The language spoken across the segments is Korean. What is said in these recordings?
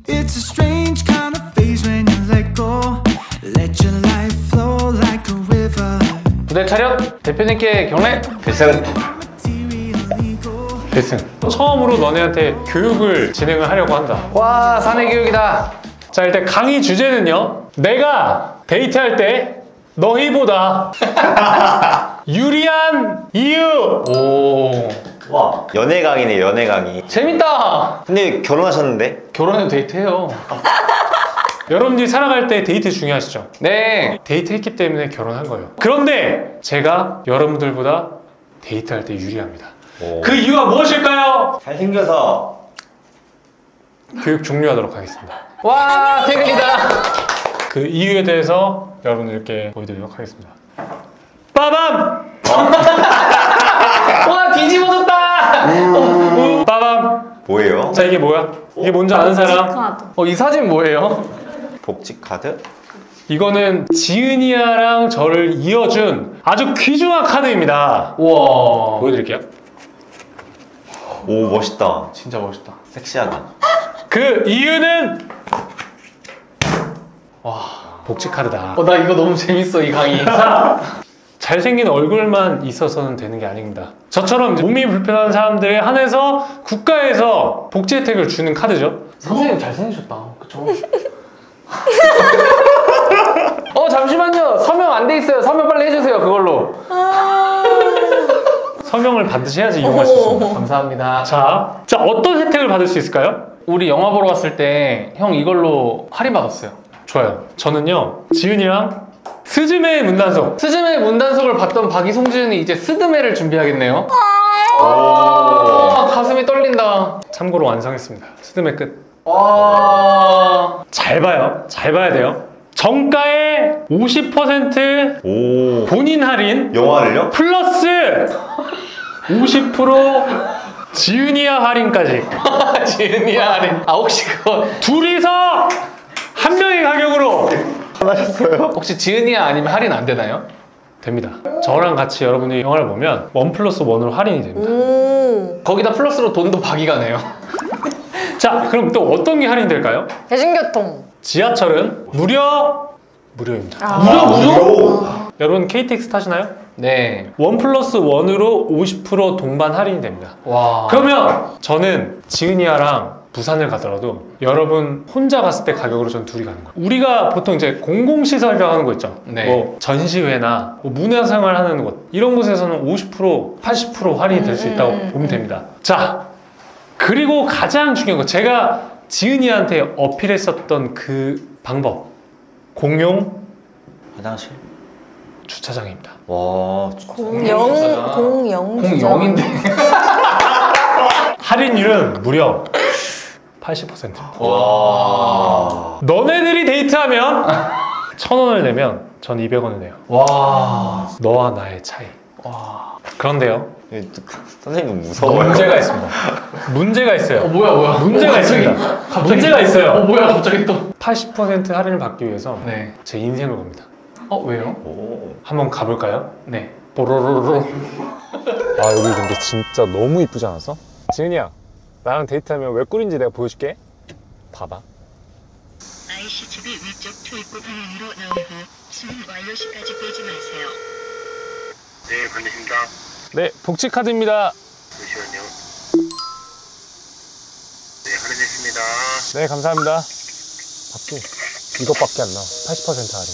It's a strange kind of phase when you let go. Let your life flow like a river. 부대 차렷! 대표님께 경례! 필승! 필승! 처음으로 너네한테 교육을 진행을 하려고 한다. 와, 사내 교육이다. 자, 일단 강의 주제는요, 내가 데이트할 때 너희보다 유리한 이유! 오. 와, 연애 강의네, 연애 강의. 재밌다! 근데 결혼하셨는데? 결혼해도 데이트해요. 여러분들이 살아갈 때 데이트 중요하시죠? 네. 데이트했기 때문에 결혼한 거예요. 그런데 제가 여러분들보다 데이트할 때 유리합니다. 오. 그 이유가 무엇일까요? 잘생겨서. 교육 종료하도록 하겠습니다. 와, 퇴근이다. 그 이유에 대해서 여러분들께 보여드리도록 하겠습니다. 빠밤! 와, 뒤집어졌다! 빠밤! 뭐예요? 자, 이게 뭐야? 이게 뭔지 아는 사람? 카드. 이 사진 뭐예요? 복지 카드? 이거는 지은이야랑 저를 이어준 아주 귀중한 카드입니다. 우와. 보여드릴게요. 오, 멋있다. 진짜 멋있다. 섹시하다. 그 이유는 와, 복지 카드다. 나 이거 너무 재밌어, 이 강의. 잘생긴 얼굴만 있어서는 되는 게 아닙니다. 저처럼 몸이 불편한 사람들에 한해서 국가에서 복지 혜택을 주는 카드죠. 선생님 잘생기셨다. 그쵸? 잠시만요. 서명 안 돼 있어요. 서명 빨리 해주세요. 그걸로. 서명을 반드시 해야지 이용할 수 있습니다. 감사합니다. 자, 어떤 혜택을 받을 수 있을까요? 우리 영화 보러 갔을 때 형 이걸로 할인받았어요. 좋아요. 저는요, 지은이랑 스즈메의 문단속. 스즈메의 문단속을 봤던 박이송지은이 이제 스드메를 준비하겠네요. 가슴이 떨린다. 참고로 완성했습니다. 스드메 끝. 와. 잘 봐요. 잘 봐야 돼요. 정가의 50% 오. 본인 할인. 영화를요? 플러스 50% 지은이야 할인까지. 지은이야 할인. 혹시 그거 둘이서 한 명의 가격으로 하셨어요? 혹시 지은이야 아니면 할인 안 되나요? 됩니다. 저랑 같이 여러분이 영화를 보면 1+1으로 할인이 됩니다. 거기다 플러스로 돈도 박이 가네요. 자, 그럼 또 어떤 게 할인될까요? 대중교통. 지하철은 무료입니다. 무료? 여러분 KTX 타시나요? 네. 1+1으로 50% 동반 할인이 됩니다. 와. 그러면 저는 지은이야랑 부산을 가더라도 여러분 혼자 갔을 때 가격으로 전 둘이 가는 거예요. 우리가 보통 이제 공공시설이라고 하는 거 있죠. 네. 뭐 전시회나 뭐 문화생활 하는 곳 이런 곳에서는 50% 80% 할인이 될 수 있다고 보면 됩니다. 자, 그리고 가장 중요한 거, 제가 지은이한테 어필했었던 그 방법, 공용 화장실? 주차장입니다. 와, 공영인데. 할인율은 무려 80%. 와. 너네들이 데이트하면 1,000원을 내면 전 200원을 내요. 와. 너와 나의 차이. 와. 그런데요, 선생님 무서워요. 문제가 있습니다. 문제가 있어요. 뭐야. 문제가 있습니다. 문제가 있어요. 뭐야, 갑자기 또. 80% 할인을 받기 위해서 제 인생을 겁니다. 왜요? 오. 한번 가볼까요? 네. 뽀로로로. 여기 근데 진짜 너무 이쁘지 않았어? 지은이야, 나랑 데이트하면 왜 꿀인지 내가 보여줄게. 봐봐. IC축이 위쪽 출입구 방향으로 나온 후 수문 완료 시까지 빼지 마세요. 네, 반갑습니다. 네, 복지 카드입니다. 잠시만요. 네, 할인했습니다. 네, 감사합니다. 받기 이것밖에 안 나와. 80% 할인.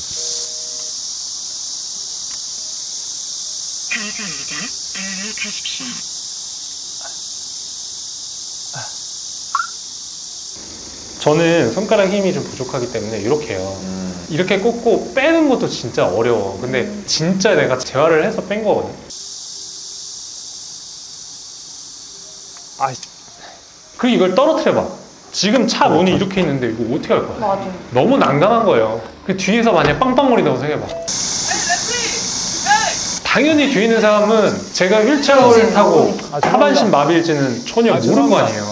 감사합니다. 안녕히 가십시오. 저는 손가락 힘이 좀 부족하기 때문에 이렇게 해요. 이렇게 꽂고 빼는 것도 진짜 어려워. 근데 진짜 내가 재활을 해서 뺀 거거든. 그리고 이걸 떨어뜨려봐. 지금 차 문이 이렇게 있는데 이거 어떻게 할 거야? 맞아. 너무 난감한 거예요. 그 뒤에서 만약에 빵빵거린다고 생각해봐. 당연히 뒤에 있는 사람은 제가 휠체어를 타고 하반신 마비일지는 전혀 모르는 거 아니에요.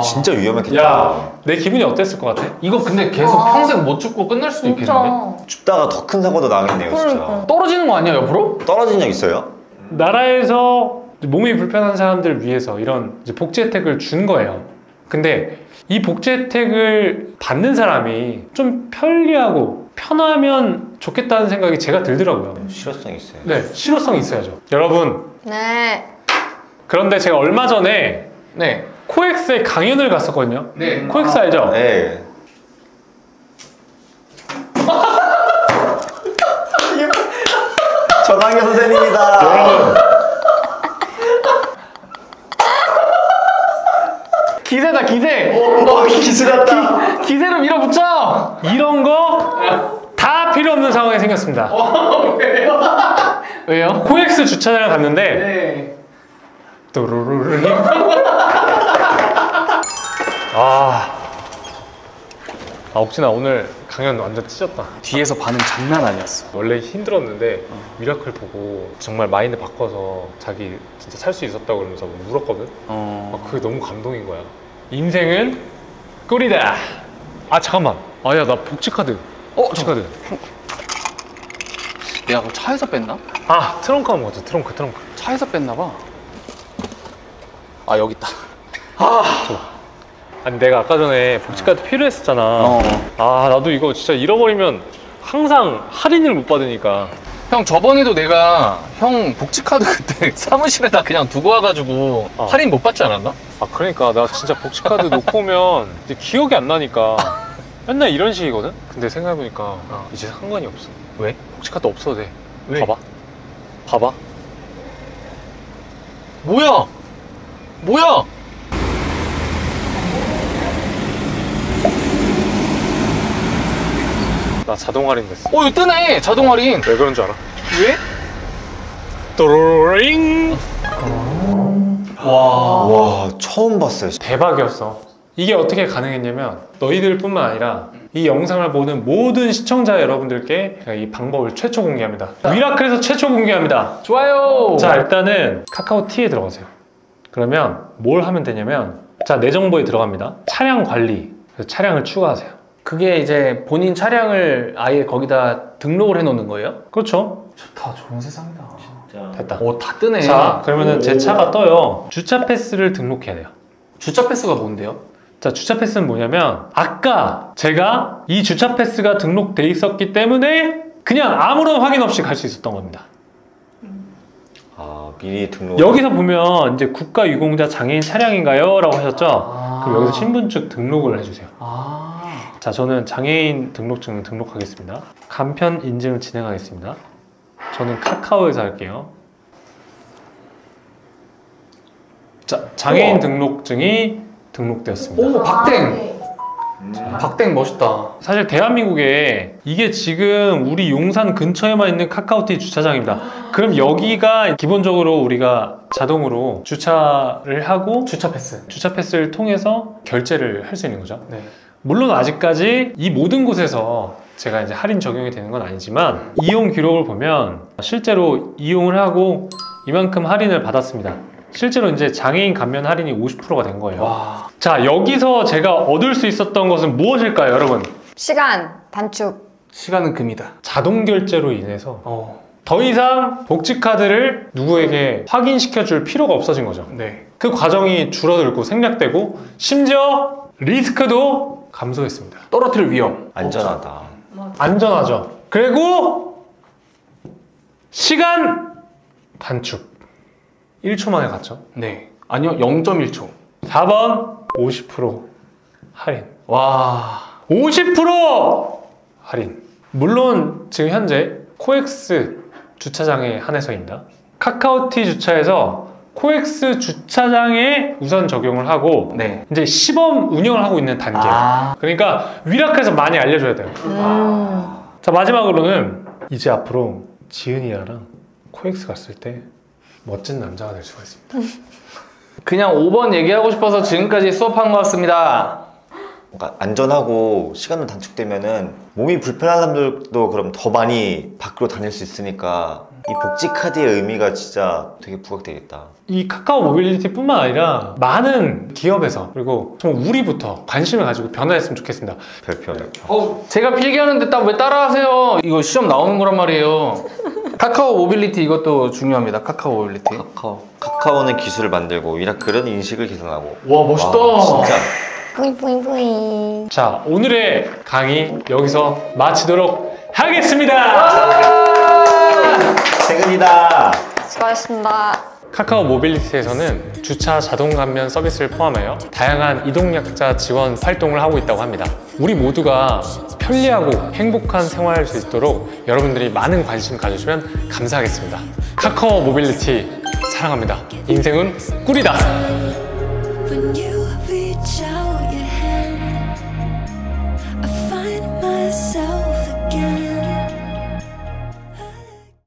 진짜 위험했겠다. 야, 내 기분이 어땠을 것 같아? 이거 근데 계속 평생 못 죽고 끝날 수도 있겠는데? 춥다가 더 큰 사고도 나겠네요, 진짜. 떨어지는 거 아니야, 옆으로? 떨어진 적 있어요? 나라에서 몸이 불편한 사람들 위해서 이런 이제 복지 혜택을 준 거예요. 근데 이 복지 혜택을 받는 사람이 좀 편리하고 편하면 좋겠다는 생각이 제가 들더라고요. 실효성이 있어요. 네, 실효성이 있어야죠. 여러분, 네. 그런데 제가 얼마 전에 네. 코엑스에 강연을 갔었거든요. 네. 코엑스 알죠? 네. 전학교 선생님이다. 여러분, 기세다, 기세! 기스 같다. 기세로 밀어붙여! 이런 거 다 필요 없는 상황이 생겼습니다. 왜요? 코엑스 주차장을 갔는데 네. 또르르르 옥진아 오늘 강연 완전 찢었다. 뒤에서 반응 장난 아니었어. 원래 힘들었는데 미라클 보고 정말 마인드 바꿔서 자기 진짜 살 수 있었다고 그러면서 울었거든. 그게 너무 감동인 거야. 인생은 꿀이다. 아 잠깐만. 아야 나 복지카드. 복지카드. 내가 그걸 차에서 뺐나? 아 트렁크 한번 가자. 트렁크. 차에서 뺐나봐. 아, 여기 있다. 아니 내가 아까 전에 복지카드 필요했었잖아. 아 나도 이거 진짜 잃어버리면 항상 할인을 못 받으니까. 형, 저번에도 내가 형 복지카드 그때 사무실에다 그냥 두고 와가지고 할인 못 받지 않았나? 아 그러니까 나 진짜 복지카드 놓고 오면 이제 기억이 안 나니까 맨날 이런 식이거든? 근데 생각해보니까 이제 상관이 없어. 왜? 복지카드 없어도 돼. 왜? 봐봐. 뭐야? 나 자동 할인됐어. 이거 뜨네! 자동 할인! 왜 그런 줄 알아? 왜? 또로링. 와, 처음 봤어요. 대박이었어. 이게 어떻게 가능했냐면 너희들뿐만 아니라 이 영상을 보는 모든 시청자 여러분들께 제가 이 방법을 최초 공개합니다. 미라클에서 최초 공개합니다. 좋아요! 자 일단은 카카오티에 들어가세요. 그러면 뭘 하면 되냐면 자 내 정보에 들어갑니다. 차량 관리. 그래서 차량을 추가하세요. 그게 이제 본인 차량을 아예 거기다 등록을 해놓는 거예요? 그렇죠. 좋다, 좋은 세상이다. 됐다. 다 뜨네. 자 그러면은 제 차가 떠요. 주차 패스를 등록해야 돼요. 주차 패스가 뭔데요? 자 주차 패스는 뭐냐면 아까 제가 이 주차 패스가 등록돼 있었기 때문에 그냥 아무런 확인 없이 갈 수 있었던 겁니다. 아, 미리 등록. 여기서 보면 이제 국가유공자 장애인 차량인가요? 라고 하셨죠? 그럼 여기서 신분증 등록을 해주세요. 자 저는 장애인 등록증 등록하겠습니다. 간편 인증을 진행하겠습니다. 저는 카카오에서 할게요. 자 장애인 등록증이 등록되었습니다. 오, 박땡! 박땡 멋있다. 사실 대한민국에 이게 지금 우리 용산 근처에만 있는 카카오티 주차장입니다. 그럼 여기가 기본적으로 우리가 자동으로 주차를 하고 주차 패스를 통해서 결제를 할 수 있는 거죠. 네. 물론 아직까지 이 모든 곳에서 제가 이제 할인 적용이 되는 건 아니지만 이용 기록을 보면 실제로 이용을 하고 이만큼 할인을 받았습니다. 실제로 이제 장애인 감면 할인이 50%가 된 거예요. 와. 자 여기서 제가 얻을 수 있었던 것은 무엇일까요, 여러분? 시간 단축. 시간은 금이다. 자동 결제로 인해서 더 이상 복지카드를 누구에게 확인시켜 줄 필요가 없어진 거죠. 네. 그 과정이 줄어들고 생략되고 심지어 리스크도 감소했습니다. 떨어뜨릴 위험. 안전하다. 안전하죠. 그리고 시간 단축. 1초 만에 갔죠. 네. 아니요, 0.1초. 4번 50% 할인. 와. 50% 할인. 물론 지금 현재 코엑스 주차장에 한해서입니다. 카카오티 주차에서 코엑스 주차장에 우선 적용을 하고 네. 이제 시범 운영을 하고 있는 단계예요. 그러니까 위락해서 많이 알려줘야 돼요. 자 마지막으로는 이제 앞으로 지은이랑 코엑스 갔을 때 멋진 남자가 될 수가 있습니다. 그냥 5번 얘기하고 싶어서 지금까지 수업한 것 같습니다. 뭔가 안전하고 시간도 단축되면은 몸이 불편한 사람들도 그럼 더 많이 밖으로 다닐 수 있으니까 이 복지 카드의 의미가 진짜 되게 부각되겠다. 이 카카오 모빌리티뿐만 아니라 많은 기업에서 그리고 좀 우리부터 관심을 가지고 변화했으면 좋겠습니다. 별표. 제가 필기하는데 왜 따라하세요? 이거 시험 나오는 거란 말이에요. 카카오 모빌리티 이것도 중요합니다. 카카오 모빌리티. 카카오는 기술을 만들고 미라클은 인식을 개선하고. 와 멋있다. 진짜. 뿌잉뿌잉뿌잉. 자, 오늘의 강의 여기서 마치도록 하겠습니다. 퇴근이다. 수고하셨습니다. 카카오 모빌리티에서는 주차 자동 감면 서비스를 포함하여 다양한 이동약자 지원 활동을 하고 있다고 합니다. 우리 모두가 편리하고 행복한 생활할 수 있도록 여러분들이 많은 관심 가져주시면 감사하겠습니다. 카카오 모빌리티 사랑합니다. 인생은 꿀이다. When you reach out